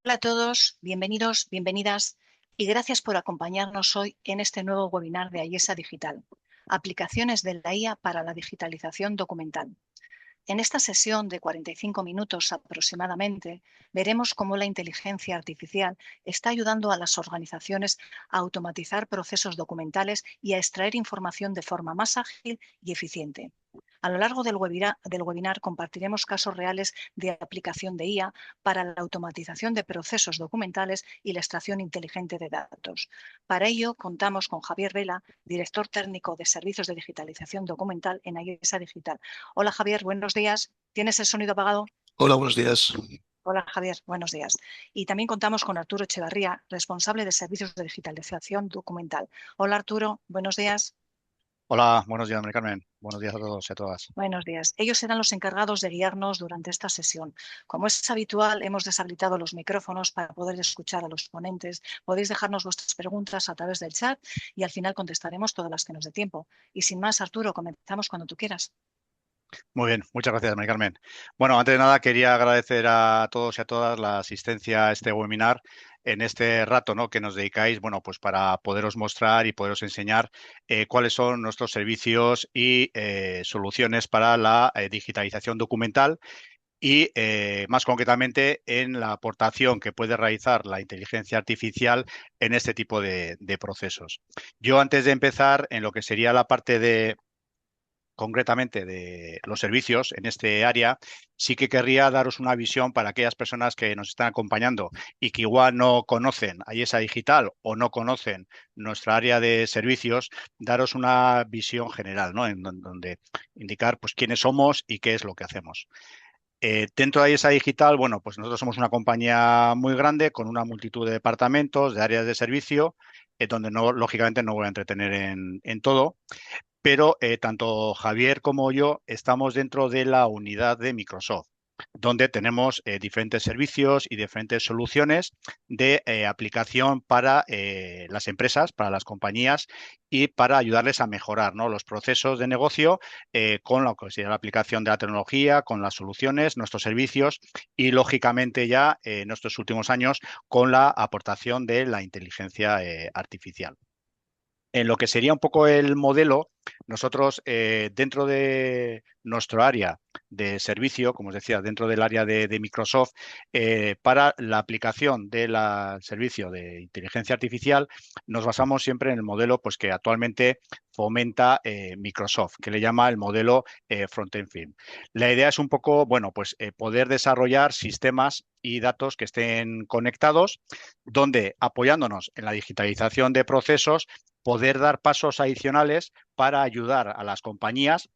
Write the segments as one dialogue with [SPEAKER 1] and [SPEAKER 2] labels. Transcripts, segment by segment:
[SPEAKER 1] A todos, bienvenidos, bienvenidas y gracias por acompañarnos hoy en este nuevo webinar de IESA Digital, aplicaciones de la IA para la digitalización documental. En esta sesión de 45 minutos aproximadamente, veremos cómo la inteligencia artificial está ayudando a las organizaciones a automatizar procesos documentales y a extraer información de forma más ágil y eficiente. A lo largo del webinar compartiremos casos reales de aplicación de IA para la automatización de procesos documentales y la extracción inteligente de datos. Para ello, contamos con Javier Vela, director técnico de Servicios de Digitalización Documental en IESA Digital. Hola Javier, buenos días. ¿Tienes el sonido apagado?
[SPEAKER 2] Hola, buenos días.
[SPEAKER 1] Hola Javier, buenos días. Y también contamos con Arturo Echevarría, responsable de Servicios de Digitalización Documental. Hola Arturo, buenos días.
[SPEAKER 3] Hola, buenos días, María Carmen. Buenos días a todos y a todas.
[SPEAKER 1] Buenos días. Ellos serán los encargados de guiarnos durante esta sesión. Como es habitual, hemos deshabilitado los micrófonos para poder escuchar a los ponentes. Podéis dejarnos vuestras preguntas a través del chat y al final contestaremos todas las que nos dé tiempo. Y sin más, Arturo, comenzamos cuando tú quieras.
[SPEAKER 3] Muy bien, muchas gracias, María Carmen. Bueno, antes de nada quería agradecer a todos y a todas la asistencia a este webinar en este rato, ¿no?, que nos dedicáis, bueno, pues para poderos mostrar y poderos enseñar cuáles son nuestros servicios y soluciones para la digitalización documental y más concretamente en la aportación que puede realizar la inteligencia artificial en este tipo de procesos. Yo, antes de empezar en lo que sería la parte de concretamente de los servicios en este área, sí que querría daros una visión para aquellas personas que nos están acompañando y que igual no conocen IESA Digital o no conocen nuestra área de servicios, daros una visión general, ¿no?, en donde indicar pues quiénes somos y qué es lo que hacemos. Dentro de IESA Digital, bueno, pues nosotros somos una compañía muy grande con una multitud de departamentos, de áreas de servicio, donde no, lógicamente no voy a entretener en todo, pero tanto Javier como yo estamos dentro de la unidad de Microsoft, donde tenemos diferentes servicios y diferentes soluciones de aplicación para las empresas, para las compañías y para ayudarles a mejorar, ¿no?, los procesos de negocio con lo que sería la aplicación de la tecnología, con las soluciones, nuestros servicios y, lógicamente, ya en estos últimos años con la aportación de la inteligencia artificial. En lo que sería un poco el modelo, nosotros dentro de nuestro área de servicio, como os decía, dentro del área de Microsoft, para la aplicación del servicio de inteligencia artificial, nos basamos siempre en el modelo pues, que actualmente fomenta Microsoft, que le llama el modelo Front-End Film. La idea es un poco, bueno, pues poder desarrollar sistemas y datos que estén conectados, donde apoyándonos en la digitalización de procesos, poder dar pasos adicionales para ayudar a las compañías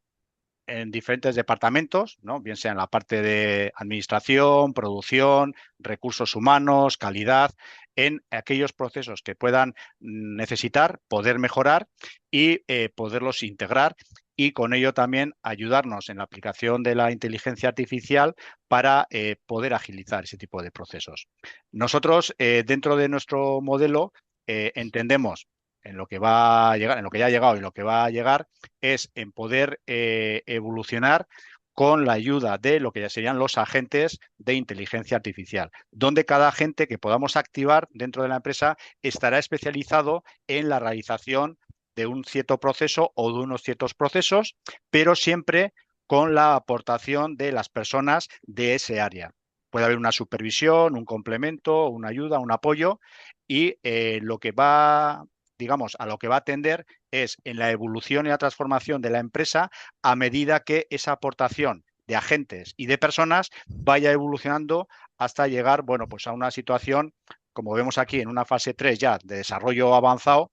[SPEAKER 3] en diferentes departamentos, ¿no?, bien sea en la parte de administración, producción, recursos humanos, calidad, en aquellos procesos que puedan necesitar, poder mejorar y poderlos integrar y con ello también ayudarnos en la aplicación de la inteligencia artificial para poder agilizar ese tipo de procesos. Nosotros, dentro de nuestro modelo, entendemos en lo que va a llegar, en lo que ya ha llegado y lo que va a llegar, es en poder evolucionar con la ayuda de lo que ya serían los agentes de inteligencia artificial, donde cada agente que podamos activar dentro de la empresa estará especializado en la realización de un cierto proceso o de unos ciertos procesos, pero siempre con la aportación de las personas de ese área. Puede haber una supervisión, un complemento, una ayuda, un apoyo y lo que va, digamos, a lo que va a tender es en la evolución y la transformación de la empresa a medida que esa aportación de agentes y de personas vaya evolucionando hasta llegar, bueno, pues a una situación, como vemos aquí, en una fase 3 ya de desarrollo avanzado,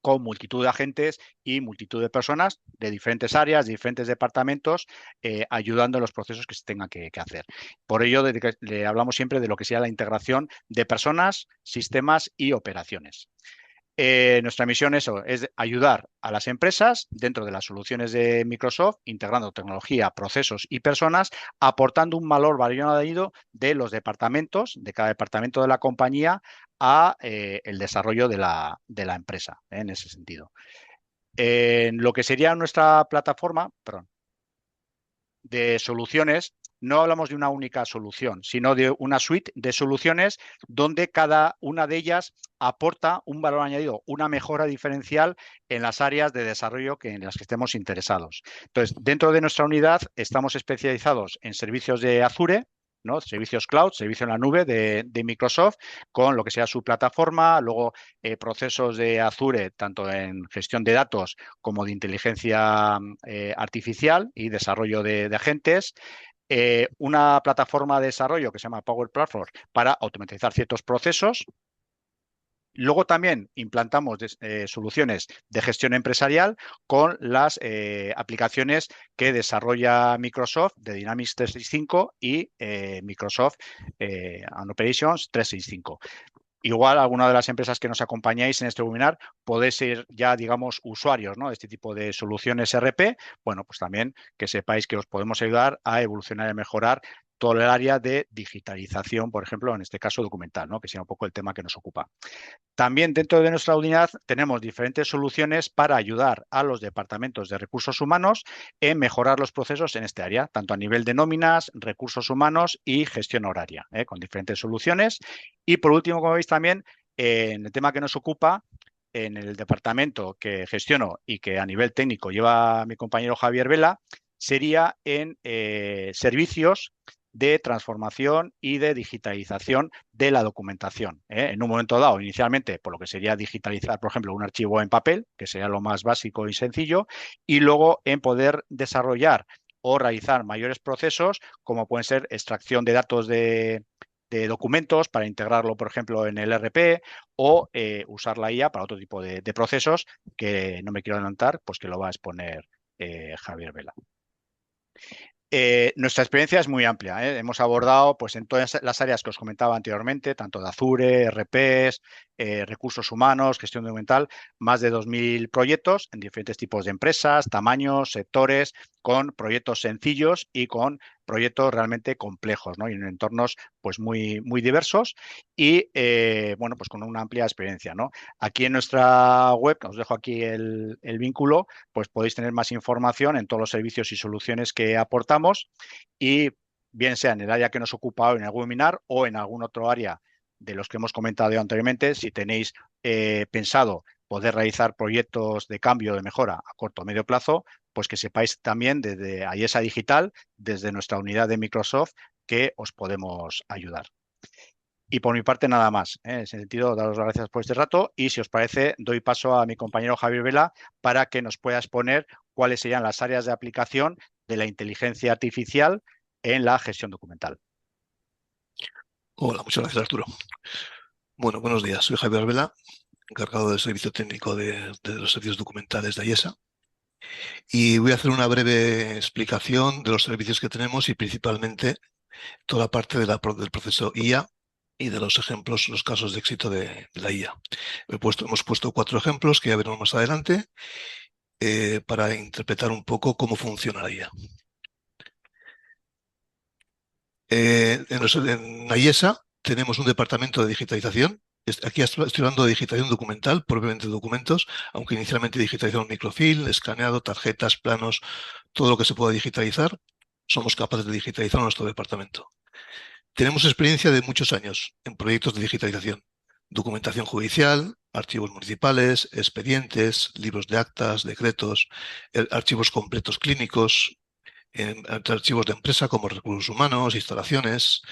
[SPEAKER 3] con multitud de agentes y multitud de personas de diferentes áreas, de diferentes departamentos, ayudando en los procesos que se tengan que hacer. Por ello, le hablamos siempre de lo que sea la integración de personas, sistemas y operaciones. Nuestra misión es ayudar a las empresas dentro de las soluciones de Microsoft, integrando tecnología, procesos y personas, aportando un valor añadido de los departamentos, de cada departamento de la compañía, a el desarrollo de la empresa, en ese sentido. En lo que sería nuestra plataforma, perdón, de soluciones, no hablamos de una única solución, sino de una suite de soluciones donde cada una de ellas aporta un valor añadido, una mejora diferencial en las áreas de desarrollo en las que estemos interesados. Entonces, dentro de nuestra unidad estamos especializados en servicios de Azure, ¿no? Servicios cloud, servicio en la nube de Microsoft, con lo que sea su plataforma, luego procesos de Azure, tanto en gestión de datos como de inteligencia artificial y desarrollo de agentes. Una plataforma de desarrollo que se llama Power Platform para automatizar ciertos procesos. Luego también implantamos soluciones de gestión empresarial con las aplicaciones que desarrolla Microsoft de Dynamics 365 y Microsoft Operations 365. Igual alguna de las empresas que nos acompañáis en este webinar podéis ser ya, digamos, usuarios, ¿no?, de este tipo de soluciones RP. Bueno, pues también que sepáis que os podemos ayudar a evolucionar y mejorar todo el área de digitalización, por ejemplo, en este caso documental, ¿no?, que sea un poco el tema que nos ocupa. También dentro de nuestra unidad tenemos diferentes soluciones para ayudar a los departamentos de recursos humanos en mejorar los procesos en este área, tanto a nivel de nóminas, recursos humanos y gestión horaria, con diferentes soluciones. Y por último, como veis también, en el tema que nos ocupa, en el departamento que gestiono y que a nivel técnico lleva mi compañero Javier Vela, sería en servicios de transformación y de digitalización de la documentación. En un momento dado, inicialmente, por lo que sería digitalizar, por ejemplo, un archivo en papel, que sería lo más básico y sencillo, y luego en poder desarrollar o realizar mayores procesos, como pueden ser extracción de datos de documentos para integrarlo, por ejemplo, en el ERP o usar la IA para otro tipo de procesos que no me quiero adelantar, pues que lo va a exponer Javier Vela. Nuestra experiencia es muy amplia. Hemos abordado pues, en todas las áreas que os comentaba anteriormente, tanto de Azure, RPs, recursos humanos, gestión documental, más de 2.000 proyectos en diferentes tipos de empresas, tamaños, sectores, con proyectos sencillos y con proyectos realmente complejos, ¿no?, y en entornos pues, muy, muy diversos y bueno, pues con una amplia experiencia, ¿no? Aquí en nuestra web, que os dejo aquí el vínculo, pues podéis tener más información en todos los servicios y soluciones que aportamos y bien sea en el área que nos ocupa hoy en el webinar o en algún otro área de los que hemos comentado anteriormente, si tenéis pensado poder realizar proyectos de cambio, de mejora a corto o medio plazo, pues que sepáis también desde IESA Digital, desde nuestra unidad de Microsoft, que os podemos ayudar. Y por mi parte nada más. En ese sentido, daros las gracias por este rato y si os parece, doy paso a mi compañero Javier Vela para que nos pueda exponer cuáles serían las áreas de aplicación de la inteligencia artificial en la gestión documental.
[SPEAKER 2] Hola, muchas gracias, Arturo. Bueno, buenos días. Soy Javier Vela, encargado del servicio técnico de los servicios documentales de IESA. Y voy a hacer una breve explicación de los servicios que tenemos y principalmente toda la parte del proceso IA y de los ejemplos, los casos de éxito de la IA. Hemos puesto 4 ejemplos que ya veremos más adelante para interpretar un poco cómo funciona la IA. En la IESA tenemos un departamento de digitalización. Aquí estoy hablando de digitalización documental, propiamente de documentos, aunque inicialmente digitalización microfilm, escaneado, tarjetas, planos, todo lo que se pueda digitalizar, somos capaces de digitalizar en nuestro departamento. Tenemos experiencia de muchos años en proyectos de digitalización, documentación judicial, archivos municipales, expedientes, libros de actas, decretos, archivos completos clínicos, archivos de empresa como recursos humanos, instalaciones,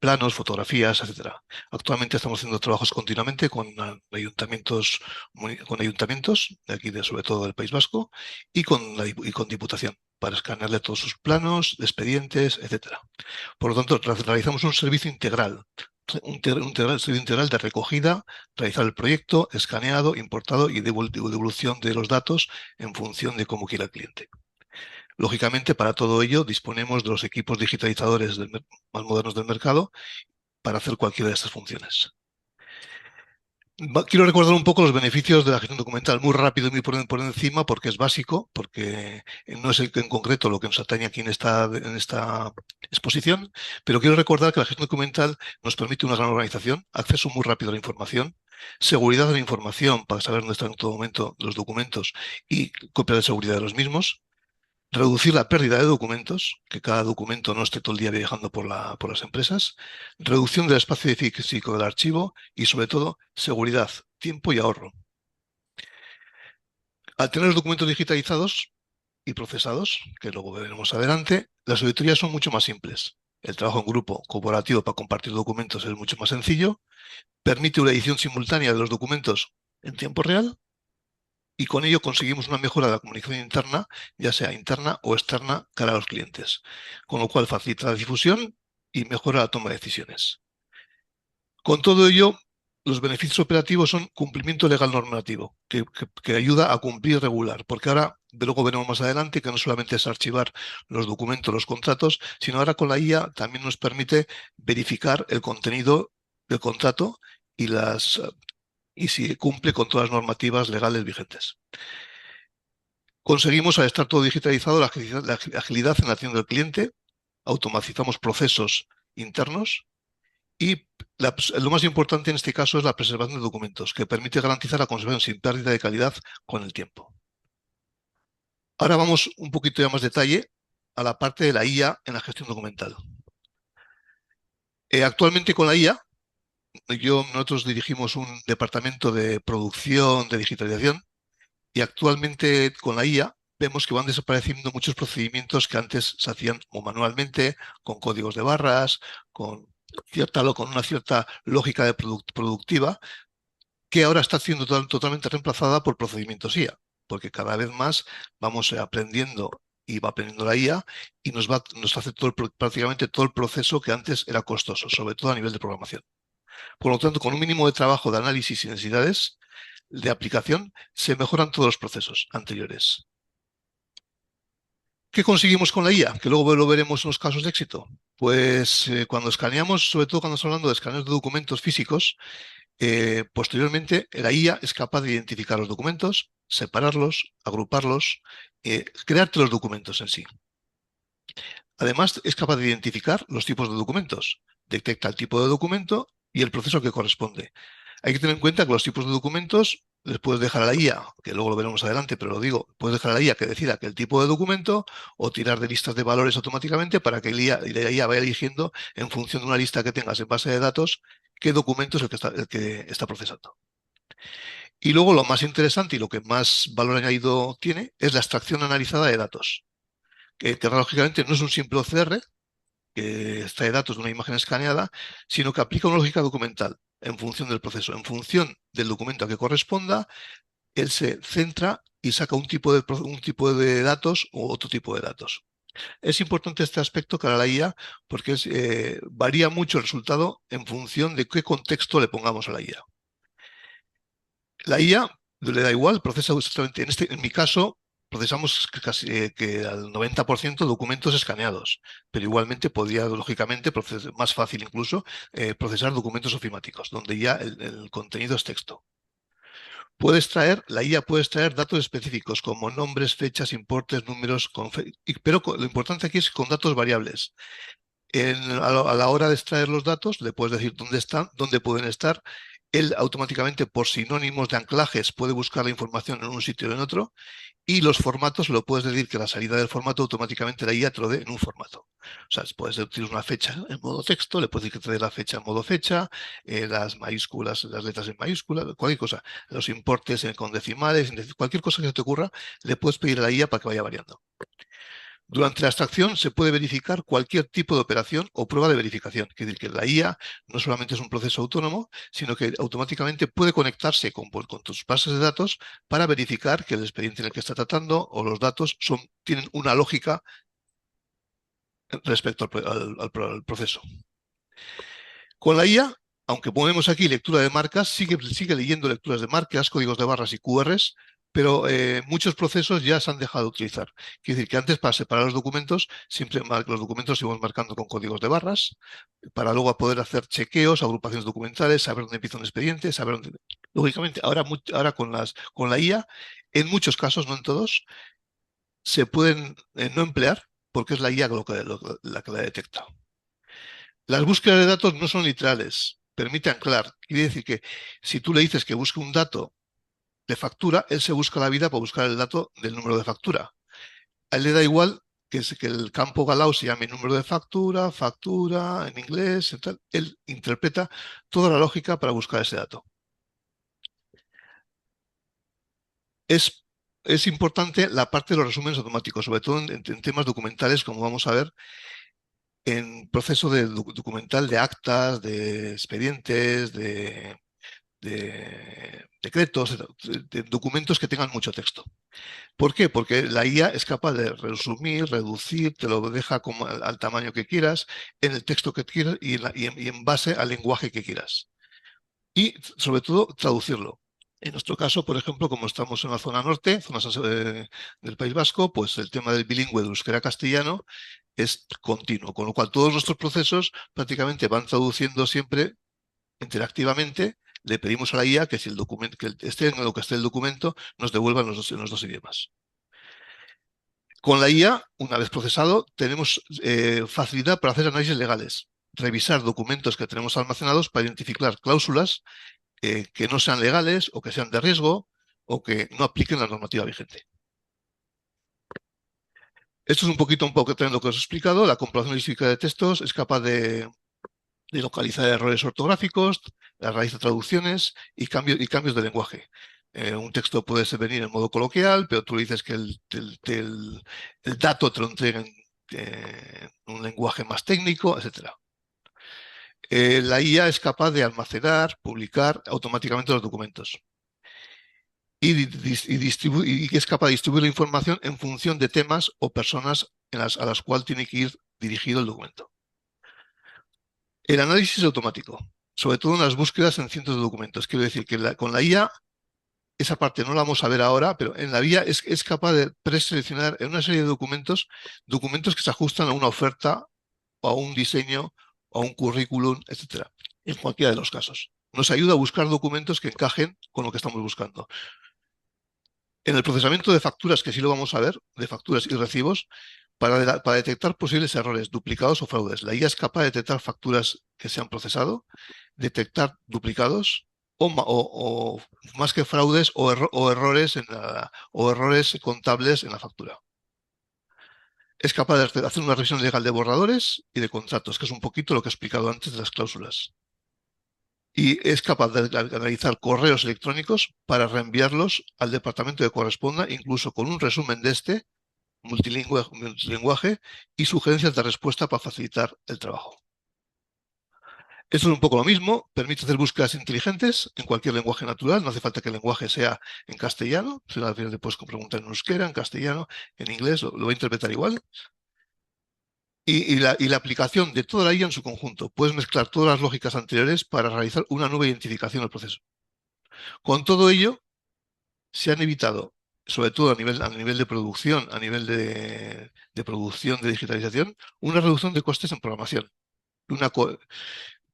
[SPEAKER 2] planos, fotografías, etcétera. Actualmente estamos haciendo trabajos continuamente con ayuntamientos de aquí, sobre todo del País Vasco, y con Diputación, para escanearle todos sus planos, expedientes, etcétera. Por lo tanto, realizamos un servicio integral, servicio integral de recogida, realizar el proyecto, escaneado, importado y devolución de los datos en función de cómo quiera el cliente. Lógicamente, para todo ello disponemos de los equipos digitalizadores más modernos del mercado para hacer cualquiera de estas funciones. Quiero recordar un poco los beneficios de la gestión documental, muy rápido y muy por encima, porque es básico, porque no es en concreto lo que nos atañe aquí en esta exposición, pero quiero recordar que la gestión documental nos permite una gran organización, acceso muy rápido a la información, seguridad de la información para saber dónde están en todo momento los documentos y copia de seguridad de los mismos, reducir la pérdida de documentos, que cada documento no esté todo el día viajando por las empresas, reducción del espacio físico del archivo y, sobre todo, seguridad, tiempo y ahorro. Al tener los documentos digitalizados y procesados, que luego veremos adelante, las auditorías son mucho más simples. El trabajo en grupo cooperativo para compartir documentos es mucho más sencillo, permite una edición simultánea de los documentos en tiempo real y con ello conseguimos una mejora de la comunicación interna, ya sea interna o externa, cara a los clientes, con lo cual facilita la difusión y mejora la toma de decisiones. Con todo ello, los beneficios operativos son cumplimiento legal normativo, que ayuda a cumplir regular, porque ahora, de luego veremos más adelante, que no solamente es archivar los documentos, los contratos, sino ahora con la IA también nos permite verificar el contenido del contrato y si cumple con todas las normativas legales vigentes. Conseguimos, al estar todo digitalizado, la agilidad en la atención del cliente, automatizamos procesos internos y lo más importante en este caso es la preservación de documentos, que permite garantizar la conservación sin pérdida de calidad con el tiempo. Ahora vamos un poquito ya más detalle a la parte de la IA en la gestión documental. Actualmente con la IA, nosotros dirigimos un departamento de producción, de digitalización, y actualmente con la IA vemos que van desapareciendo muchos procedimientos que antes se hacían o manualmente, con códigos de barras, con una cierta lógica de productiva, que ahora está siendo totalmente reemplazada por procedimientos IA, porque cada vez más vamos aprendiendo y va aprendiendo la IA y nos hace prácticamente todo el proceso que antes era costoso, sobre todo a nivel de programación. Por lo tanto, con un mínimo de trabajo de análisis y necesidades de aplicación, se mejoran todos los procesos anteriores. ¿Qué conseguimos con la IA? Que luego lo veremos en los casos de éxito. Pues cuando escaneamos, sobre todo cuando estamos hablando de escaneos de documentos físicos, posteriormente la IA es capaz de identificar los documentos, separarlos, agruparlos, crearte los documentos en sí. Además, es capaz de identificar los tipos de documentos, detecta el tipo de documento y el proceso que corresponde. Hay que tener en cuenta que los tipos de documentos les puedes dejar a la IA, que luego lo veremos adelante, pero lo digo, puedes dejar a la IA que decida que el tipo de documento o tirar de listas de valores automáticamente para que la IA vaya eligiendo en función de una lista que tengas en base de datos qué documento es el que está procesando. Y luego lo más interesante y lo que más valor añadido tiene es la extracción analizada de datos, que lógicamente no es un simple OCR, que extrae datos de una imagen escaneada, sino que aplica una lógica documental en función del proceso, en función del documento a que corresponda, él se centra y saca un tipo de datos u otro tipo de datos. Es importante este aspecto para la IA porque varía mucho el resultado en función de qué contexto le pongamos a la IA. La IA le da igual, procesa exactamente, en mi caso, procesamos casi que al 90% documentos escaneados, pero igualmente podría, lógicamente, más fácil incluso, procesar documentos ofimáticos, donde ya el contenido es texto. La IA puede extraer datos específicos como nombres, fechas, importes, números, pero lo importante aquí es con datos variables. A la hora de extraer los datos, le puedes decir dónde están, dónde pueden estar. Él automáticamente, por sinónimos de anclajes, puede buscar la información en un sitio o en otro. Y los formatos, lo puedes decir que la salida del formato automáticamente la IA te lo dé en un formato. O sea, puedes decir una fecha en modo texto, le puedes decir que te dé la fecha en modo fecha, las mayúsculas, las letras en mayúsculas, cualquier cosa. Los importes con decimales, cualquier cosa que se te ocurra, le puedes pedir a la IA para que vaya variando. Durante la extracción se puede verificar cualquier tipo de operación o prueba de verificación. Es decir, que la IA no solamente es un proceso autónomo, sino que automáticamente puede conectarse con tus bases de datos para verificar que el expediente en el que está tratando o los datos tienen una lógica respecto al proceso. Con la IA, aunque ponemos aquí lectura de marcas, sigue leyendo lecturas de marcas, códigos de barras y QRs, pero muchos procesos ya se han dejado de utilizar. Quiere decir que antes, para separar los documentos, los documentos los íbamos marcando con códigos de barras, para luego poder hacer chequeos, agrupaciones documentales, saber dónde empieza un expediente, saber dónde... Lógicamente, ahora con la IA, en muchos casos, no en todos, se pueden no emplear porque es la IA la que la detecta. Las búsquedas de datos no son literales, permite anclar. Quiere decir que si tú le dices que busque un dato de factura, él se busca la vida para buscar el dato del número de factura. A él le da igual que el campo Galau se llame número de factura, factura en inglés, y tal. Él interpreta toda la lógica para buscar ese dato. Es, es importante la parte de los resúmenes automáticos, sobre todo en temas documentales, como vamos a ver, en proceso de documental de actas, de expedientes, de decretos, de documentos que tengan mucho texto. ¿Por qué? Porque la IA es capaz de resumir, reducir, te lo deja como al tamaño que quieras, en el texto que quieras y en base al lenguaje que quieras. Y sobre todo traducirlo. En nuestro caso, por ejemplo, como estamos en la zona norte, del País Vasco, pues el tema del bilingüe de euskera-castellano es continuo, con lo cual todos nuestros procesos prácticamente van traduciendo siempre interactivamente. Le pedimos a la IA que si el documento, que esté en lo que esté el documento, nos devuelva en los dos idiomas. Con la IA, una vez procesado, tenemos facilidad para hacer análisis legales, revisar documentos que tenemos almacenados para identificar cláusulas que no sean legales o que sean de riesgo o que no apliquen la normativa vigente. Esto es un poco también lo que os he explicado. La comprobación lingüística de textos es capaz de localizar errores ortográficos, la raíz de traducciones y cambios de lenguaje. Un texto puede venir en modo coloquial, pero tú le dices que el dato te lo entreguen en un lenguaje más técnico, etc. La IA es capaz de almacenar, publicar automáticamente los documentos y es capaz de distribuir la información en función de temas o personas a las cuales tiene que ir dirigido el documento. El análisis es automático, sobre todo en las búsquedas en cientos de documentos. Quiero decir que con la IA, esa parte no la vamos a ver ahora, pero en la IA es capaz de preseleccionar en una serie de documentos que se ajustan a una oferta o a un diseño o a un currículum, etcétera, en cualquiera de los casos. Nos ayuda a buscar documentos que encajen con lo que estamos buscando. En el procesamiento de facturas, que sí lo vamos a ver, de facturas y recibos, para detectar posibles errores, duplicados o fraudes. La IA es capaz de detectar facturas que se han procesado, detectar duplicados o más que fraudes o errores o errores contables en la factura. Es capaz de hacer una revisión legal de borradores y de contratos, que es un poquito lo que he explicado antes de las cláusulas. Y es capaz de analizar correos electrónicos para reenviarlos al departamento que corresponda, incluso con un resumen de este multilinguaje y sugerencias de respuesta para facilitar el trabajo. Esto es un poco lo mismo, permite hacer búsquedas inteligentes en cualquier lenguaje natural, no hace falta que el lenguaje sea en castellano, si al final te puedes preguntar en euskera, en castellano, en inglés, lo va a interpretar igual. Y la aplicación de toda la IA en su conjunto. Puedes mezclar todas las lógicas anteriores para realizar una nueva identificación del proceso. Con todo ello, se han evitado, sobre todo a nivel de producción, a nivel de producción de digitalización, una reducción de costes en programación.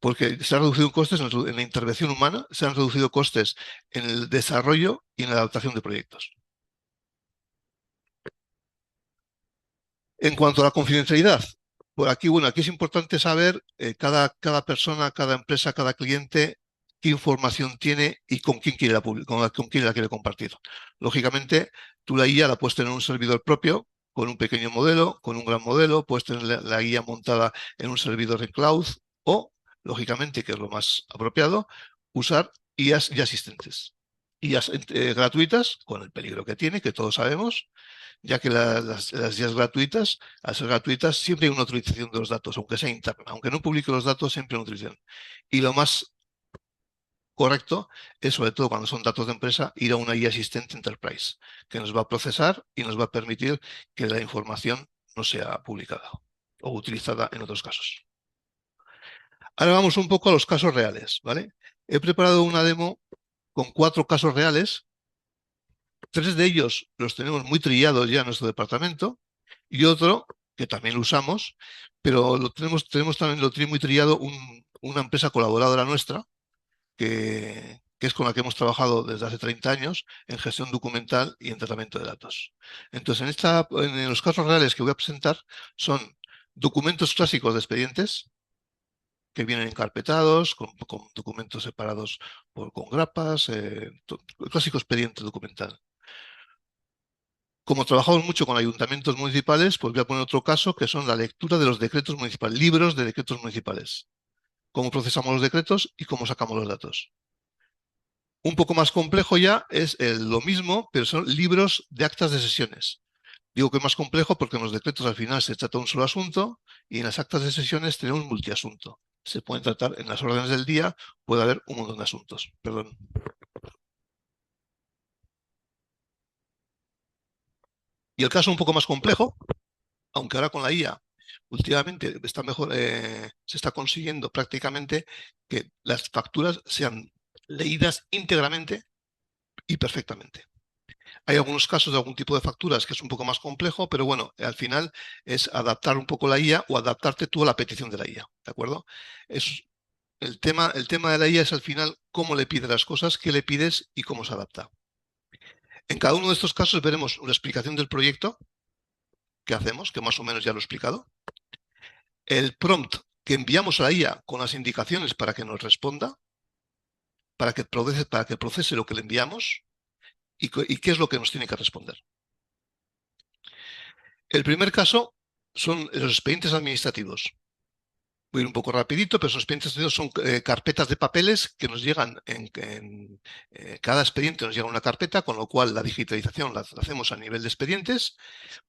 [SPEAKER 2] Porque se han reducido costes en la intervención humana, se han reducido costes en el desarrollo y en la adaptación de proyectos. En cuanto a la confidencialidad, por aquí, bueno, aquí es importante saber cada persona, cada empresa, cada cliente, qué información tiene y con quién quiere con quién la quiere compartir. Lógicamente, tú la guía la puedes tener en un servidor propio, con un pequeño modelo, con un gran modelo, puedes tener la guía montada en un servidor en cloud o, lógicamente, que es lo más apropiado, usar IAs y asistentes. IAs gratuitas, con el peligro que tiene, que todos sabemos, ya que las guías gratuitas, al ser gratuitas, siempre hay una utilización de los datos, aunque sea interna. Aunque no publique los datos, siempre hay una utilización. Y lo más correcto es, sobre todo cuando son datos de empresa, ir a una guía asistente Enterprise, que nos va a procesar y nos va a permitir que la información no sea publicada o utilizada en otros casos. Ahora vamos un poco a los casos reales, ¿vale? He preparado una demo con 4 casos reales. 3 de ellos los tenemos muy trillados ya en nuestro departamento y otro que también lo usamos, pero tenemos también lo tiene muy trillado una empresa colaboradora nuestra que es con la que hemos trabajado desde hace 30 años en gestión documental y en tratamiento de datos. Entonces, en los casos reales que voy a presentar son documentos clásicos de expedientes que vienen encarpetados, con documentos separados con grapas, clásico expediente documental. Como trabajamos mucho con ayuntamientos municipales, pues voy a poner otro caso que son la lectura de los decretos municipales, libros de decretos municipales. Cómo procesamos los decretos y cómo sacamos los datos. Un poco más complejo ya es lo mismo, pero son libros de actas de sesiones. Digo que es más complejo porque en los decretos al final se trata un solo asunto y en las actas de sesiones tenemos multiasunto. Se pueden tratar en las órdenes del día, puede haber un montón de asuntos. Perdón. Y el caso un poco más complejo, aunque ahora con la IA últimamente está mejor, se está consiguiendo prácticamente que las facturas sean leídas íntegramente y perfectamente. Hay algunos casos de algún tipo de facturas que es un poco más complejo, pero bueno, al final es adaptar un poco la IA o adaptarte tú a la petición de la IA, ¿de acuerdo? Es, el tema de la IA es al final cómo le pides las cosas, qué le pides y cómo se adapta. En cada uno de estos casos veremos una explicación del proyecto que hacemos, que más o menos ya lo he explicado, el prompt que enviamos a la IA con las indicaciones para que nos responda, para que procese lo que le enviamos y qué es lo que nos tiene que responder. El primer caso son los expedientes administrativos. Voy a ir un poco rapidito, pero esos expedientes son carpetas de papeles que nos llegan cada expediente nos llega una carpeta, con lo cual la digitalización la hacemos a nivel de expedientes,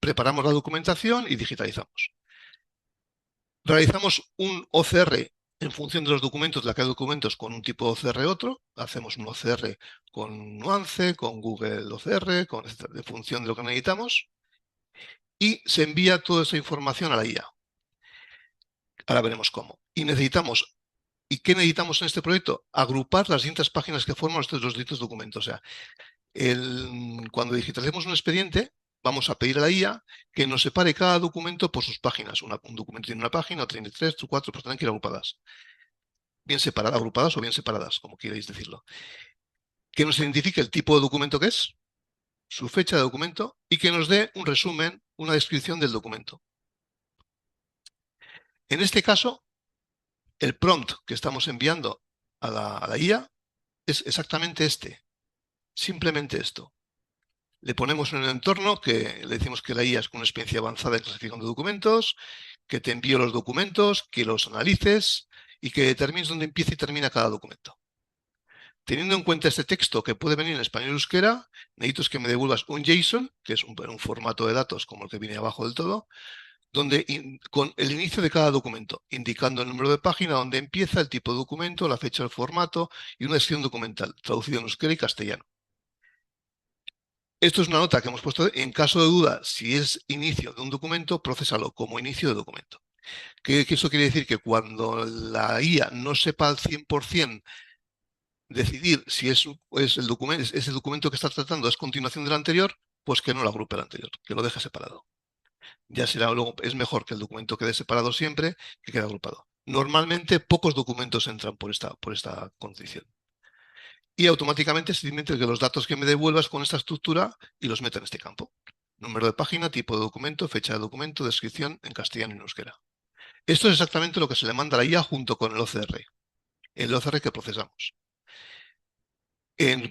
[SPEAKER 2] preparamos la documentación y digitalizamos. Realizamos un OCR en función de los documentos, de la cantidad de documentos, con un tipo de OCR otro. Hacemos un OCR con Nuance, con Google OCR, en función de lo que necesitamos. Y se envía toda esa información a la IA. Ahora veremos cómo. ¿Y qué necesitamos en este proyecto? Agrupar las distintas páginas que forman los distintos documentos. O sea, cuando digitalicemos un expediente, vamos a pedir a la IA que nos separe cada documento por sus páginas. Un documento tiene una página, otro tiene 3, 4, pues tienen que ir agrupadas. Bien separadas, agrupadas o bien separadas, como queréis decirlo. Que nos identifique el tipo de documento que es, su fecha de documento y que nos dé un resumen, una descripción del documento. En este caso, el prompt que estamos enviando a la IA es exactamente este. Simplemente esto. Le ponemos en un entorno que le decimos que la IA es una experiencia avanzada en clasificación de documentos, que te envío los documentos, que los analices y que determines dónde empieza y termina cada documento. Teniendo en cuenta este texto que puede venir en español y euskera, necesito que me devuelvas un JSON, que es un formato de datos como el que viene abajo del todo, donde con el inicio de cada documento, indicando el número de página, donde empieza, el tipo de documento, la fecha del formato y una descripción documental, traducido en euskera y castellano. Esto es una nota que hemos puesto. En caso de duda, si es inicio de un documento, procésalo como inicio de documento. ¿Qué eso quiere decir? Que cuando la IA no sepa al 100% decidir si ese documento que está tratando es continuación del anterior, pues que no lo agrupe el anterior, que lo deje separado. Ya será luego, es mejor que el documento quede separado siempre que quede agrupado. Normalmente pocos documentos entran por esta condición. Y automáticamente simplemente que los datos que me devuelvas con esta estructura y los meta en este campo. Número de página, tipo de documento, fecha de documento, descripción en castellano y en euskera. Esto es exactamente lo que se le manda a la IA junto con el OCR que procesamos.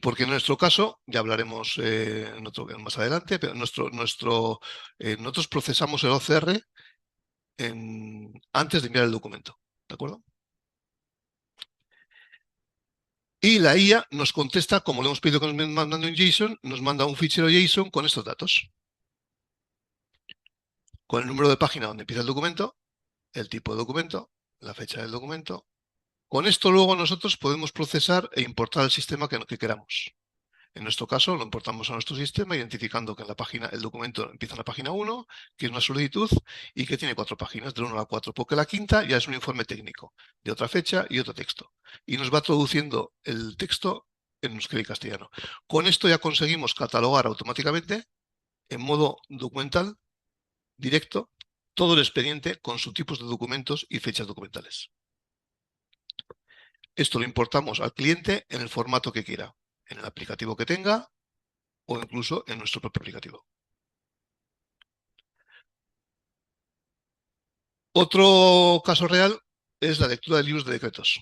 [SPEAKER 2] Porque en nuestro caso, ya hablaremos más adelante, pero nosotros procesamos el OCR antes de enviar el documento. ¿De acuerdo? Y la IA nos contesta, como le hemos pedido que nos mande un JSON, nos manda un fichero JSON con estos datos. Con el número de página donde empieza el documento, el tipo de documento, la fecha del documento. Con esto luego nosotros podemos procesar e importar el sistema que queramos. En nuestro caso lo importamos a nuestro sistema identificando que el documento empieza en la página 1, que es una solicitud y que tiene 4 páginas, del 1 a la 4, porque la quinta ya es un informe técnico, de otra fecha y otro texto. Y nos va traduciendo el texto en euskera y castellano. Con esto ya conseguimos catalogar automáticamente, en modo documental, directo, todo el expediente con sus tipos de documentos y fechas documentales. Esto lo importamos al cliente en el formato que quiera, en el aplicativo que tenga o incluso en nuestro propio aplicativo. Otro caso real es la lectura de libros de decretos.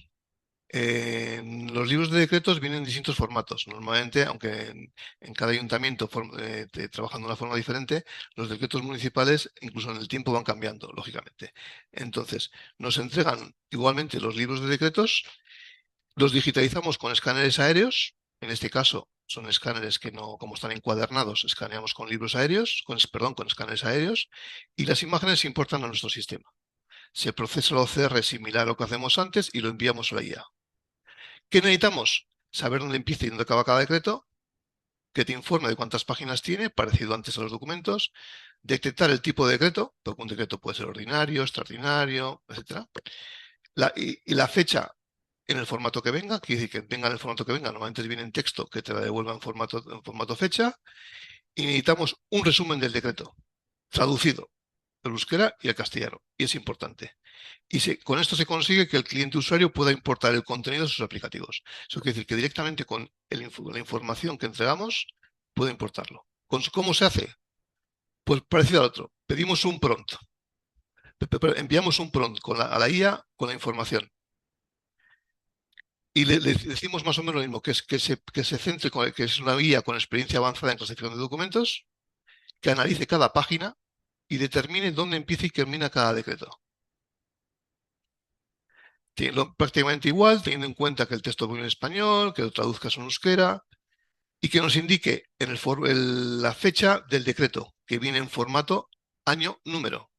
[SPEAKER 2] Los libros de decretos vienen en distintos formatos. Normalmente, aunque en cada ayuntamiento trabajan de una forma diferente, los decretos municipales incluso en el tiempo van cambiando, lógicamente. Entonces, nos entregan igualmente los libros de decretos, los digitalizamos con escáneres aéreos. En este caso, son escáneres que no, como están encuadernados, escaneamos con libros aéreos, con escáneres aéreos, y las imágenes se importan a nuestro sistema. Se procesa el OCR similar a lo que hacemos antes y lo enviamos a la IA. ¿Qué necesitamos? Saber dónde empieza y dónde acaba cada decreto, que te informe de cuántas páginas tiene, parecido antes a los documentos, detectar el tipo de decreto, porque un decreto puede ser ordinario, extraordinario, etc. Y la fecha en el formato que venga, quiere decir que venga en el formato que venga, normalmente viene en texto, que te la devuelva en formato fecha, y necesitamos un resumen del decreto, traducido del euskera y al castellano, y es importante. Con esto se consigue que el cliente usuario pueda importar el contenido de sus aplicativos. Eso quiere decir que directamente con la información que entregamos puede importarlo. ¿Cómo se hace? Pues parecido al otro. Pedimos un prompt. Enviamos un prompt a la IA con la información. Y le decimos más o menos lo mismo, que se centre, que es una guía con experiencia avanzada en clasificación de documentos, que analice cada página y determine dónde empieza y termina cada decreto. Prácticamente igual, teniendo en cuenta que el texto viene en español, que lo traduzcas en euskera y que nos indique la fecha del decreto, que viene en formato año número.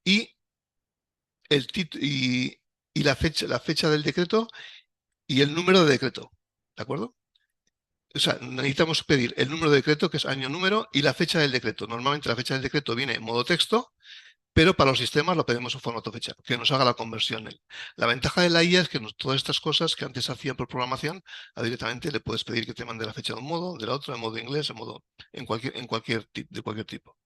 [SPEAKER 2] Y, la fecha del decreto y el número de decreto. ¿De acuerdo? O sea, necesitamos pedir el número de decreto, que es año número, y la fecha del decreto. Normalmente la fecha del decreto viene en modo texto, pero para los sistemas lo pedimos en formato fecha, que nos haga la conversión. La ventaja de la IA es que todas estas cosas que antes hacían por programación, directamente le puedes pedir que te mande la fecha de un modo, de la otra, en modo inglés, de cualquier tipo.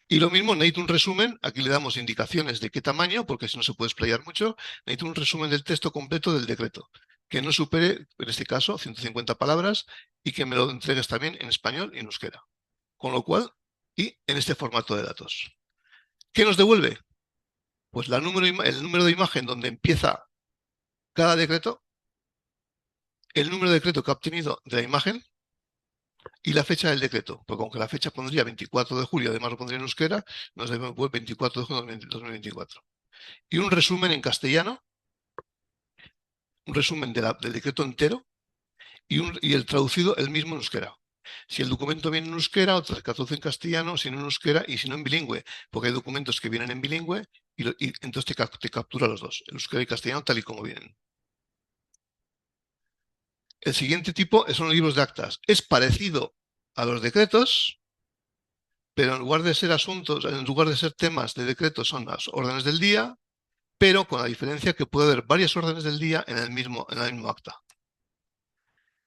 [SPEAKER 2] Y lo mismo, necesito un resumen, aquí le damos indicaciones de qué tamaño, porque si no se puede explayar mucho, necesito un resumen del texto completo del decreto, que no supere, en este caso, 150 palabras y que me lo entregues también en español y en euskera. Con lo cual, y en este formato de datos. ¿Qué nos devuelve? Pues el número de imagen donde empieza cada decreto, el número de decreto que ha obtenido de la imagen y la fecha del decreto. Porque aunque la fecha pondría 24 de julio, además lo pondría en euskera, nos devuelve 24 de julio de 2024. Y un resumen en castellano, un resumen del decreto entero y el traducido el mismo en euskera. Si el documento viene en euskera, otra se traduce en castellano, si no en euskera y si no en bilingüe, porque hay documentos que vienen en bilingüe y entonces te captura los dos, el euskera y castellano tal y como vienen. El siguiente tipo son los libros de actas. Es parecido a los decretos, pero en lugar de ser temas de decretos, son las órdenes del día, pero con la diferencia que puede haber varias órdenes del día en el mismo acta.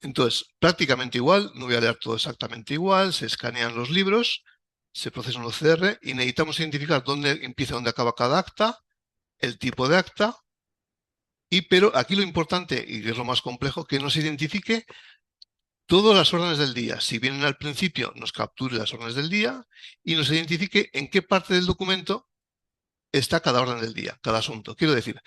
[SPEAKER 2] Entonces, prácticamente igual, no voy a leer todo exactamente igual, se escanean los libros, se procesan los OCR y necesitamos identificar dónde empieza y dónde acaba cada acta, el tipo de acta, pero aquí lo importante, y es lo más complejo, que nos identifique todas las órdenes del día. Si vienen al principio, nos capture las órdenes del día y nos identifique en qué parte del documento está cada orden del día, cada asunto. Quiero decir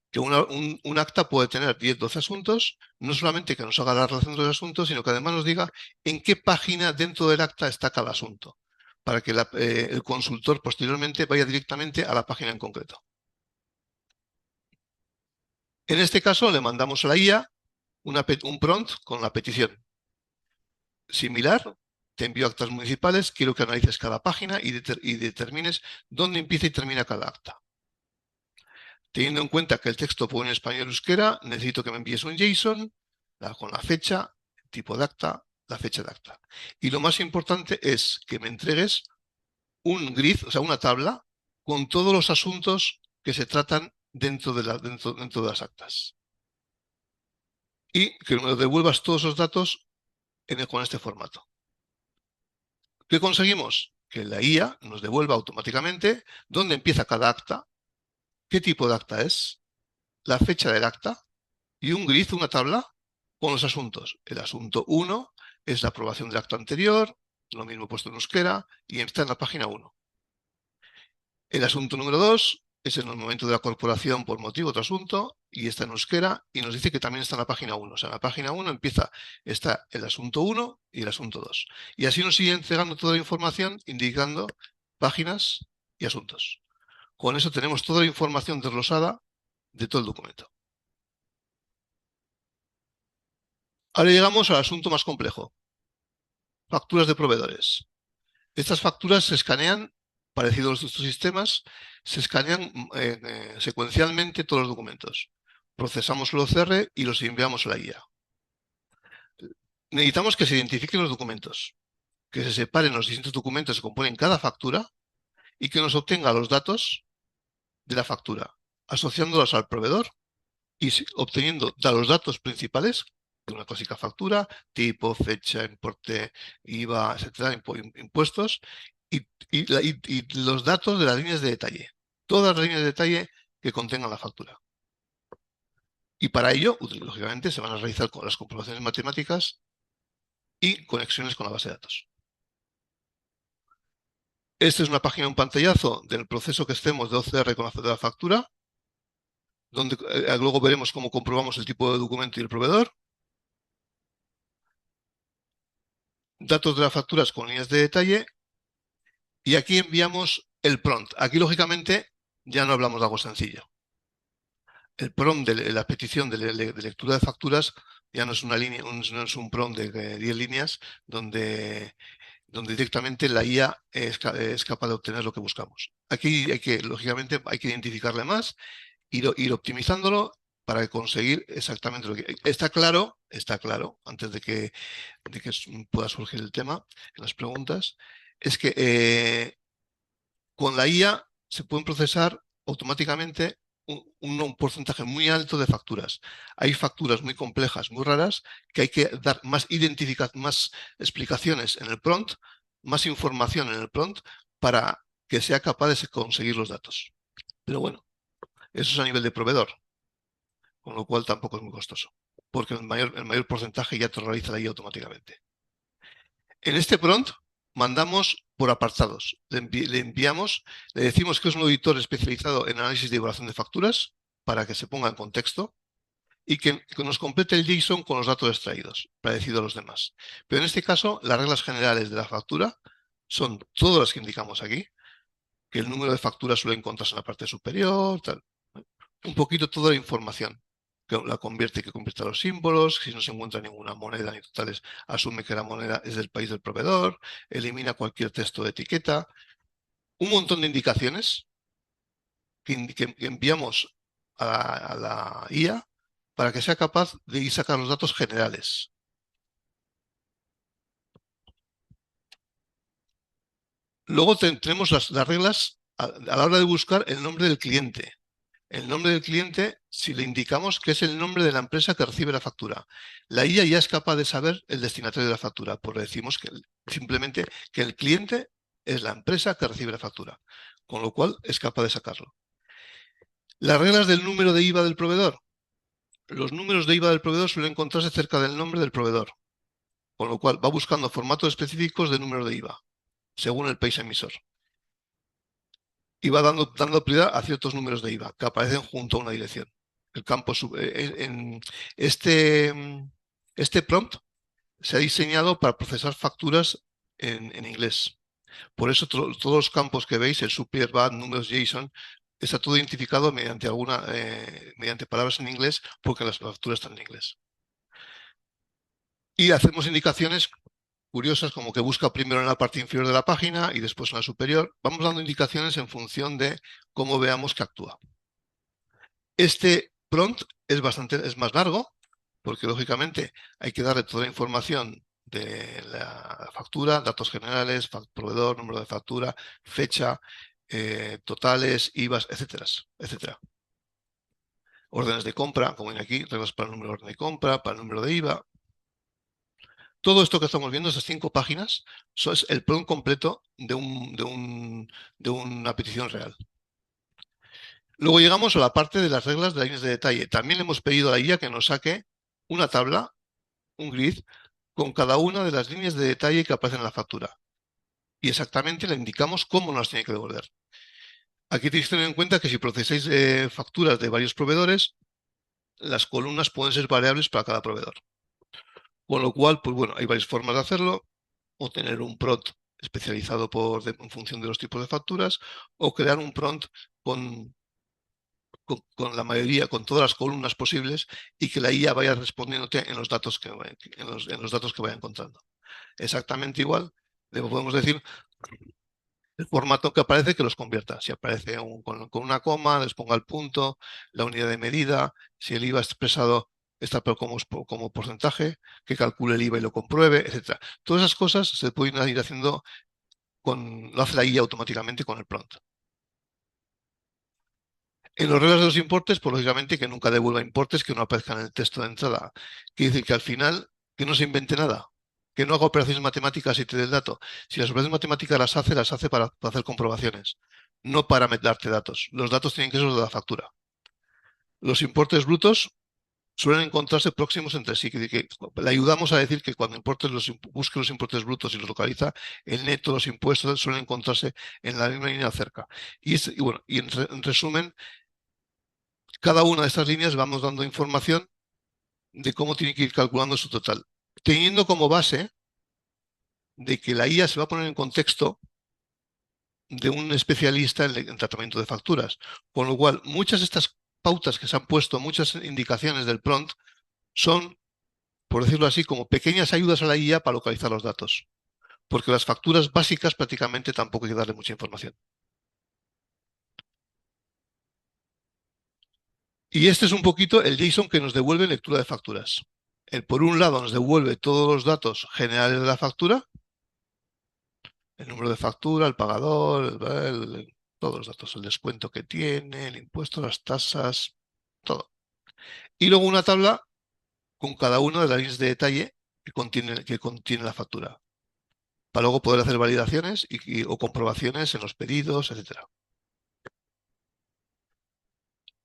[SPEAKER 2] que un acta puede tener 10, 12 asuntos, no solamente que nos haga la relación de los asuntos, sino que además nos diga en qué página dentro del acta está cada asunto, para que el consultor posteriormente vaya directamente a la página en concreto. En este caso, le mandamos a la IA un prompt con la petición. Similar, te envío actas municipales, quiero que analices cada página y determines dónde empieza y termina cada acta. Teniendo en cuenta que el texto puede en español y euskera, necesito que me envíes un JSON con la fecha, el tipo de acta, la fecha de acta. Y lo más importante es que me entregues un grid, o sea, una tabla, con todos los asuntos que se tratan dentro de las actas. Y que me devuelvas todos esos datos con este formato. ¿Qué conseguimos? Que la IA nos devuelva automáticamente dónde empieza cada acta, qué tipo de acta es, la fecha del acta y un grid, una tabla con los asuntos. El asunto 1 es la aprobación del acta anterior, lo mismo puesto en euskera, y está en la página 1. El asunto número 2 es en el momento de la corporación por motivo de otro asunto, y está en euskera, y nos dice que también está en la página 1. O sea, en la página 1 está el asunto 1 y el asunto 2. Y así nos sigue entregando toda la información, indicando páginas y asuntos. Con eso tenemos toda la información desglosada de todo el documento. Ahora llegamos al asunto más complejo. Facturas de proveedores. Estas facturas se escanean, parecido a los de estos sistemas, se escanean secuencialmente todos los documentos. Procesamos el OCR y los enviamos a la guía. Necesitamos que se identifiquen los documentos, que se separen los distintos documentos que componen cada factura y que nos obtenga los datos de la factura, asociándolos al proveedor y obteniendo los datos principales de una clásica factura, tipo, fecha, importe, IVA, etcétera, impuestos, y los datos de las líneas de detalle, todas las líneas de detalle que contengan la factura. Y para ello, lógicamente, se van a realizar con las comprobaciones matemáticas y conexiones con la base de datos. Esta es una página, un pantallazo del proceso que hacemos de OCR con la factura, donde luego veremos cómo comprobamos el tipo de documento y el proveedor. Datos de las facturas con líneas de detalle. Y aquí enviamos el prompt. Aquí, lógicamente, ya no hablamos de algo sencillo. El prompt de la petición de lectura de facturas ya no es una línea, no es un prompt de 10 líneas donde directamente la IA es capaz de obtener lo que buscamos. Aquí lógicamente, hay que identificarle más, ir optimizándolo para conseguir exactamente lo que... Está claro, antes de que pueda surgir el tema, en las preguntas, es que con la IA se pueden procesar automáticamente un porcentaje muy alto de facturas. Hay facturas muy complejas, muy raras, que hay que dar más explicaciones en el prompt, más información en el prompt para que sea capaz de conseguir los datos. Pero bueno, eso es a nivel de proveedor, con lo cual tampoco es muy costoso, porque el mayor porcentaje ya te lo realiza la IA automáticamente. En este prompt mandamos por apartados. Le enviamos, le decimos que es un auditor especializado en análisis de evaluación de facturas para que se ponga en contexto y que nos complete el JSON con los datos extraídos, parecido a los demás. Pero en este caso, las reglas generales de la factura son todas las que indicamos aquí, que el número de facturas suele encontrarse en la parte superior, tal. Un poquito toda la información, que la convierte, que convierta los símbolos, si no se encuentra ninguna moneda ni totales, asume que la moneda es del país del proveedor, elimina cualquier texto de etiqueta, un montón de indicaciones que enviamos a la IA para que sea capaz de ir sacar los datos generales. Luego tenemos las reglas a la hora de buscar el nombre del cliente. El nombre del cliente, si le indicamos que es el nombre de la empresa que recibe la factura. La IA ya es capaz de saber el destinatario de la factura, porque decimos que simplemente que el cliente es la empresa que recibe la factura, con lo cual es capaz de sacarlo. Las reglas del número de IVA del proveedor. Los números de IVA del proveedor suelen encontrarse cerca del nombre del proveedor, con lo cual va buscando formatos específicos de número de IVA, según el país emisor. Y va dando prioridad a ciertos números de IVA que aparecen junto a una dirección. El campo en este prompt se ha diseñado para procesar facturas en inglés. Por eso todos los campos que veis, el supplier VAT, números JSON, está todo identificado mediante palabras en inglés, porque las facturas están en inglés. Y hacemos indicaciones curiosas, como que busca primero en la parte inferior de la página y después en la superior. Vamos dando indicaciones en función de cómo veamos que actúa. Este prompt es más largo, porque lógicamente hay que darle toda la información de la factura, datos generales, proveedor, número de factura, fecha, totales, IVAs, etcétera. Órdenes de compra, como ven aquí, reglas para el número de orden de compra, para el número de IVA. Todo esto que estamos viendo, esas 5 páginas, eso es el prompt completo de una petición real. Luego llegamos a la parte de las reglas de las líneas de detalle. También le hemos pedido a la IA que nos saque una tabla, un grid, con cada una de las líneas de detalle que aparecen en la factura. Y exactamente le indicamos cómo nos tiene que devolver. Aquí tenéis que tener en cuenta que si procesáis facturas de varios proveedores, las columnas pueden ser variables para cada proveedor. Con lo cual, pues bueno, hay varias formas de hacerlo, o tener un prompt especializado en función de los tipos de facturas, o crear un prompt con, con la mayoría, con todas las columnas posibles, y que la IA vaya respondiéndote en los datos en los datos que vaya encontrando. Exactamente igual, le podemos decir el formato que aparece, que los convierta. Si aparece con una coma, les ponga el punto, la unidad de medida, si el IVA expresado está como porcentaje, que calcule el IVA y lo compruebe, etcétera. Todas esas cosas se pueden ir haciendo lo hace la IA automáticamente con el prompt. En las reglas de los importes, pues lógicamente que nunca devuelva importes que no aparezcan en el texto de entrada. Quiere decir que al final, que no se invente nada, que no haga operaciones matemáticas y te dé el dato. Si las operaciones matemáticas las hace para hacer comprobaciones, no para darte datos. Los datos tienen que ser los de la factura. Los importes brutos suelen encontrarse próximos entre sí, que le ayudamos a decir que cuando busque los importes brutos y los localiza, el neto, los impuestos suelen encontrarse en la misma línea cerca. Y bueno, y en resumen, cada una de estas líneas vamos dando información de cómo tiene que ir calculando su total, teniendo como base de que la IA se va a poner en contexto de un especialista en tratamiento de facturas, con lo cual muchas de estas pautas que se han puesto, muchas indicaciones del prompt, son, por decirlo así, como pequeñas ayudas a la IA para localizar los datos, porque las facturas básicas prácticamente tampoco hay que darle mucha información. Y este es un poquito el JSON que nos devuelve lectura de facturas. Por un lado nos devuelve todos los datos generales de la factura, el número de factura, el pagador, todos los datos, el descuento que tiene, el impuesto, las tasas, todo. Y luego una tabla con cada una de las líneas de detalle que contiene la factura, para luego poder hacer validaciones o comprobaciones en los pedidos, etcétera.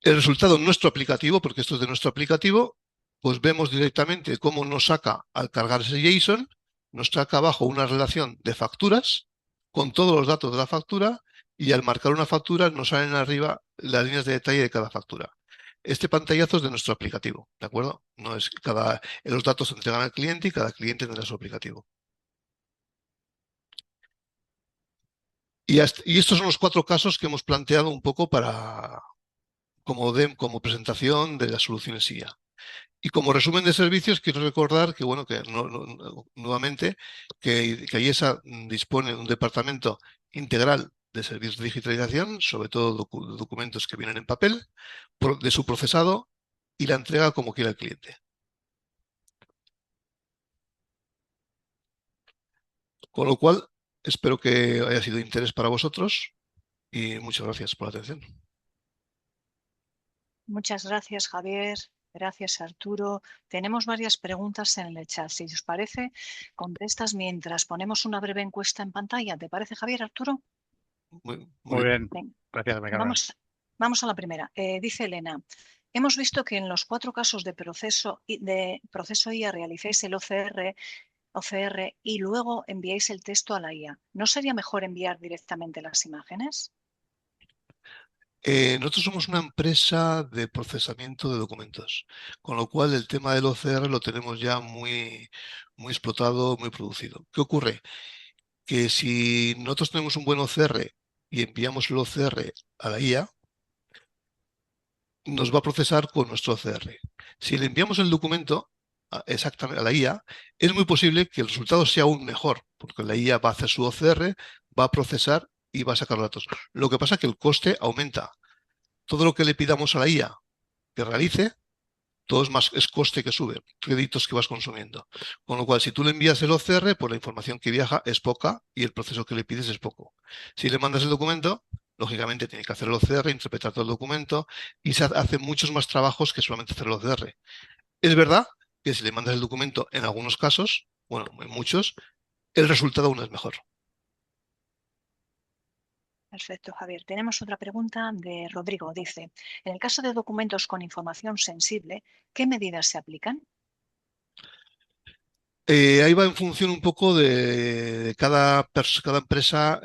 [SPEAKER 2] El resultado en nuestro aplicativo, porque esto es de nuestro aplicativo, pues vemos directamente cómo nos saca al cargar ese JSON, nos saca abajo una relación de facturas con todos los datos de la factura y al marcar una factura nos salen arriba las líneas de detalle de cada factura. Este pantallazo es de nuestro aplicativo, ¿de acuerdo? No es los datos se entregan al cliente y cada cliente tendrá su aplicativo. Y estos son los 4 casos que hemos planteado un poco como presentación de las soluciones IA. Y como resumen de servicios, quiero recordar que, bueno, que nuevamente, que IESA dispone de un departamento integral de servicios de digitalización, sobre todo documentos que vienen en papel, de su procesado y la entrega como quiera el cliente. Con lo cual, espero que haya sido de interés para vosotros y muchas gracias por la atención.
[SPEAKER 1] Muchas gracias, Javier. Gracias, Arturo. Tenemos varias preguntas en el chat. Si os parece, contestas mientras ponemos una breve encuesta en pantalla. ¿Te parece, Javier, Arturo?
[SPEAKER 3] Muy
[SPEAKER 2] bien.
[SPEAKER 3] bien. Gracias, Carmen.
[SPEAKER 1] Vamos a la primera. Dice Elena, hemos visto que en los 4 casos de proceso IA realicéis el OCR y luego enviáis el texto a la IA. ¿No sería mejor enviar directamente las imágenes?
[SPEAKER 2] Nosotros somos una empresa de procesamiento de documentos, con lo cual el tema del OCR lo tenemos ya muy, muy explotado, muy producido. ¿Qué ocurre? Que si nosotros tenemos un buen OCR y enviamos el OCR a la IA, nos va a procesar con nuestro OCR. Si le enviamos el documento exactamente a la IA, es muy posible que el resultado sea aún mejor, porque la IA va a hacer su OCR, va a procesar y va a sacar datos. Lo que pasa es que el coste aumenta. Todo lo que le pidamos a la IA que realice, todo es coste que sube, créditos que vas consumiendo. Con lo cual, si tú le envías el OCR, pues la información que viaja es poca y el proceso que le pides es poco. Si le mandas el documento, lógicamente tiene que hacer el OCR, interpretar todo el documento y se hace muchos más trabajos que solamente hacer el OCR. Es verdad que si le mandas el documento en algunos casos, bueno, en muchos, el resultado aún es mejor.
[SPEAKER 1] Perfecto, Javier. Tenemos otra pregunta de Rodrigo. Dice, en el caso de documentos con información sensible, ¿qué medidas se aplican?
[SPEAKER 2] Ahí va en función un poco de cada empresa,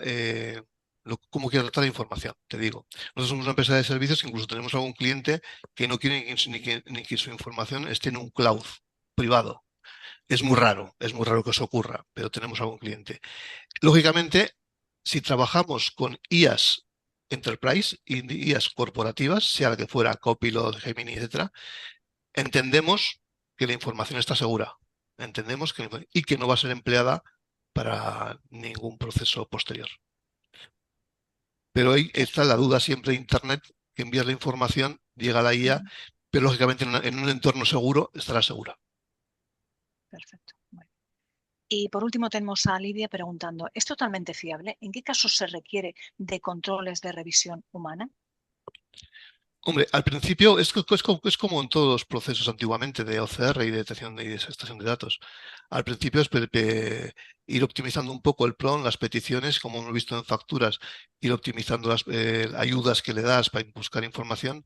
[SPEAKER 2] cómo quiere tratar la información, te digo. Nosotros somos una empresa de servicios, incluso tenemos algún cliente que no quiere ni que su información esté en un cloud privado. Es muy raro que eso ocurra, pero tenemos algún cliente. Lógicamente, si trabajamos con IAs Enterprise y IAs corporativas, sea la que fuera, Copilot, Gemini, etcétera, entendemos que la información está segura. Entendemos y que no va a ser empleada para ningún proceso posterior. Pero ahí está la duda siempre de Internet, que envías la información, llega a la IA, pero lógicamente en un entorno seguro estará segura.
[SPEAKER 1] Perfecto. Bueno. Y por último tenemos a Lidia preguntando, ¿es totalmente fiable? ¿En qué casos se requiere de controles de revisión humana?
[SPEAKER 2] Hombre, al principio es como en todos los procesos antiguamente de OCR y de detección y de extracción de datos. Al principio es ir optimizando un poco el prompt, las peticiones, como hemos visto en facturas, ir optimizando las ayudas que le das para buscar información.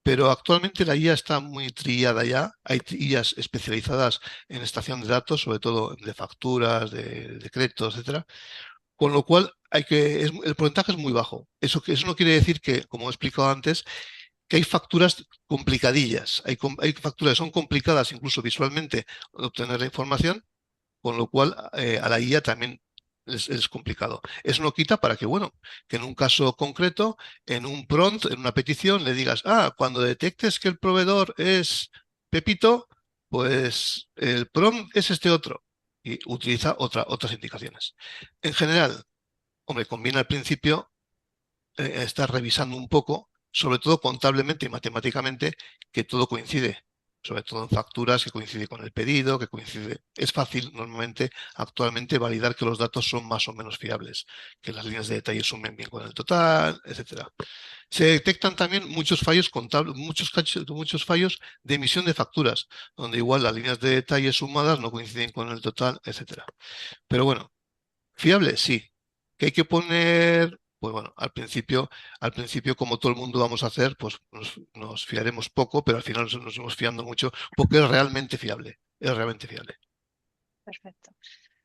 [SPEAKER 2] Pero actualmente la IA está muy trillada ya. Hay IAs especializadas en extracción de datos, sobre todo de facturas, de decretos, etcétera. Con lo cual el porcentaje es muy bajo. Eso no quiere decir que, como he explicado antes, que hay facturas complicadillas. Hay facturas que son complicadas incluso visualmente de obtener la información, con lo cual a la IA también es complicado. Eso no quita para que, bueno, que en un caso concreto, en un prompt, en una petición, le digas, cuando detectes que el proveedor es Pepito, pues el prompt es este otro. Y utiliza otras indicaciones. En general, hombre, conviene al principio estar revisando un poco, sobre todo contablemente y matemáticamente, que todo coincide, sobre todo en facturas, que coincide con el pedido, que coincide. Es fácil normalmente actualmente validar que los datos son más o menos fiables, que las líneas de detalle sumen bien con el total, etcétera. Se detectan también muchos fallos contables, muchos fallos de emisión de facturas, donde igual las líneas de detalle sumadas no coinciden con el total, etcétera. Pero bueno, fiable, sí. ¿Qué hay que poner? Pues bueno, al principio, como todo el mundo vamos a hacer, pues nos fiaremos poco, pero al final nos vamos fiando mucho, porque es realmente fiable. Es realmente fiable.
[SPEAKER 1] Perfecto.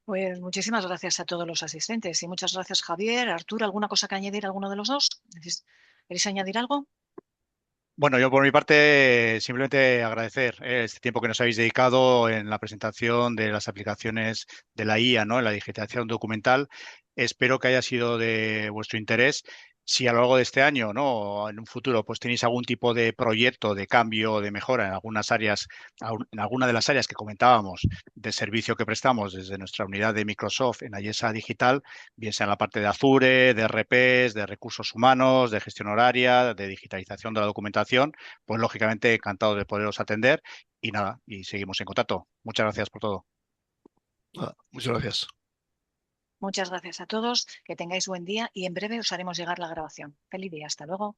[SPEAKER 1] Pues muchísimas gracias a todos los asistentes y muchas gracias, Javier. Arturo, ¿alguna cosa que añadir, alguno de los dos? ¿Queréis añadir algo?
[SPEAKER 3] Bueno, yo por mi parte simplemente agradecer este tiempo que nos habéis dedicado en la presentación de las aplicaciones de la IA, ¿no? En la digitalización documental. Espero que haya sido de vuestro interés. Si a lo largo de este año, ¿no? O en un futuro, pues tenéis algún tipo de proyecto de cambio, de mejora en algunas áreas, en alguna de las áreas que comentábamos de servicio que prestamos desde nuestra unidad de Microsoft en Ayesa Digital, bien sea en la parte de Azure, de RPs, de recursos humanos, de gestión horaria, de digitalización de la documentación, pues lógicamente encantado de poderos atender y nada, y seguimos en contacto. Muchas gracias por todo.
[SPEAKER 2] Muchas gracias.
[SPEAKER 1] Muchas gracias a todos, que tengáis buen día y en breve os haremos llegar la grabación. Feliz día, hasta luego.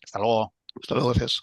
[SPEAKER 3] Hasta luego.
[SPEAKER 2] Hasta luego, gracias.